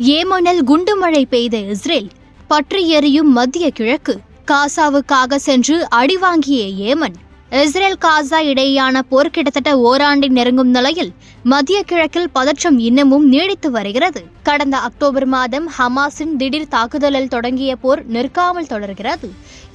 ஏமனில் குண்டுமழை பெய்த இஸ்ரேல், பற்றி எரியும் மத்திய கிழக்கு. காசாவுக்காக சென்று அடிவாங்கிய ஏமன். இஸ்ரேல் காசா இடையேயான போர் கிட்டத்தட்ட ஓராண்டை நெருங்கும் நிலையில் மத்திய கிழக்கில் பதற்றம் இன்னமும் நீடித்து வருகிறது. கடந்த அக்டோபர் மாதம் ஹமாஸின் திடீர் தாக்குதலில் தொடங்கிய போர் நிற்காமல் தொடர்கிறது.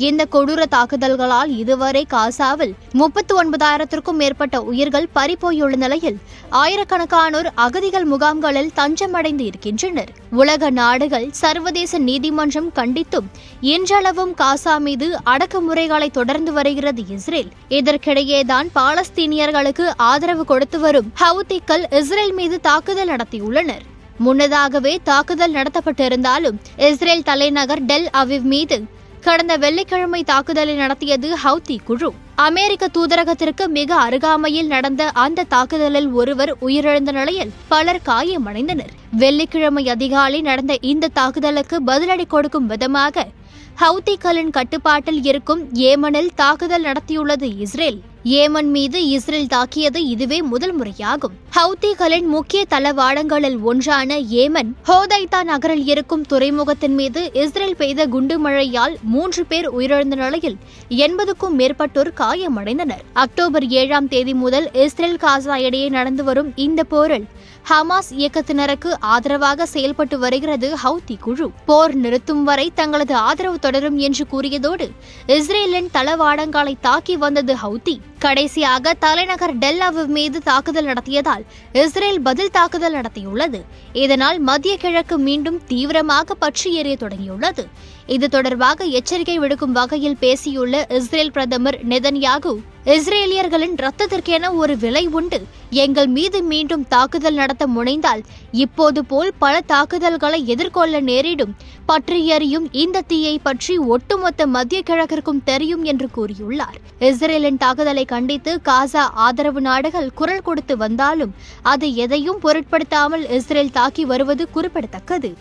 இந்த கொடூர தாக்குதல்களால் இதுவரை காசாவில் 39,000க்கும் மேற்பட்ட உயிர்கள் பறிபோயுள்ள நிலையில் ஆயிரக்கணக்கானோர் அகதிகள் முகாம்களில் தஞ்சமடைந்து இருக்கின்றனர். உலக நாடுகள், சர்வதேச நீதிமன்றம் கண்டித்தும் இன்றளவும் காசா மீது அடக்குமுறைகளை தொடர்ந்து வருகிறது இஸ்ரேல். இதற்கிடையேதான் பாலஸ்தீனியர்களுக்கு ஆதரவு கொடுத்து வரும் ஹவுதிகள் இஸ்ரேல் மீது தாக்குதல் நடத்தியுள்ளனர். முன்னதாகவே தாக்குதல் நடத்தப்பட்டிருந்தாலும் இஸ்ரேல் தலைநகர் டெல் அவிவ் மீது கடந்த வெள்ளிக்கிழமை தாக்குதலை நடத்தியது ஹவுதி குழு. அமெரிக்க தூதரகத்திற்கு மிக அருகாமையில் நடந்த அந்த தாக்குதலில் ஒருவர் உயிரிழந்த நிலையில் பலர் காயமடைந்தனர். வெள்ளிக்கிழமை அதிகாலை நடந்த இந்த தாக்குதலுக்கு பதிலடி கொடுக்கும் விதமாக ஹவுதிகளின் கட்டுப்பாட்டில் இருக்கும் ஏமனில் தாக்குதல் நடத்தியுள்ளது இஸ்ரேல். ஏமன் மீது இஸ்ரேல் தாக்கியது இதுவே முதல் முறையாகும். ஹவுதிகளின் முக்கிய தளவாடங்களில் ஒன்றான ஏமன் ஹோதைதா நகரில் இருக்கும் துறைமுகத்தின் மீது இஸ்ரேல் பெய்த குண்டு மழையால் 3 பேர் உயிரிழந்த நிலையில் 80க்கும் மேற்பட்டோர் காயமடைந்தனர். அக்டோபர் 7ஆம் தேதி முதல் இஸ்ரேல் காசா இடையே நடந்து வரும் இந்த போரில் ஹமாஸ் இயக்கத்தினருக்கு ஆதரவாக செயல்பட்டு வருகிறது ஹவுதி குழு. போர் நிறுத்தும் வரை தங்களது ஆதரவு தொடரும் என்று கூறியதோடு இஸ்ரேலின் தளவாடங்களை தாக்கி வந்தது ஹவுதி. கடைசியாக தலைநகர் டெல் அவிவ் மீது தாக்குதல் நடத்தியதால் இஸ்ரேல் பதில் தாக்குதல் நடத்தியுள்ளது. இதனால் மத்திய கிழக்கு மீண்டும் தீவிரமாக பற்றி எரிய தொடங்கியுள்ளது. இது தொடர்பாக எச்சரிக்கை விடுக்கும் வகையில் பேசியுள்ள இஸ்ரேல் பிரதமர் நெதன்யாகு, இஸ்ரேலியர்களின் ரத்தத்திற்கென ஒரு விலை உண்டு. எங்கள் மீது மீண்டும் தாக்குதல் நடத்த முனைந்தால் இப்போது போல் பல தாக்குதல்களை எதிர்கொள்ள நேரிடும். பற்றி எறியும் இந்த தீயை பற்றி ஒட்டுமொத்த மத்திய கிழக்கிற்கும் தெரியும் என்று கூறியுள்ளார். இஸ்ரேலின் தாக்குதலை கண்டித்து காசா ஆதரவு நாடுகள் குரல் கொடுத்து வந்தாலும் அது எதையும் பொருட்படுத்தாமல் இஸ்ரேல் தாக்கி வருவது குறிப்பிடத்தக்கது.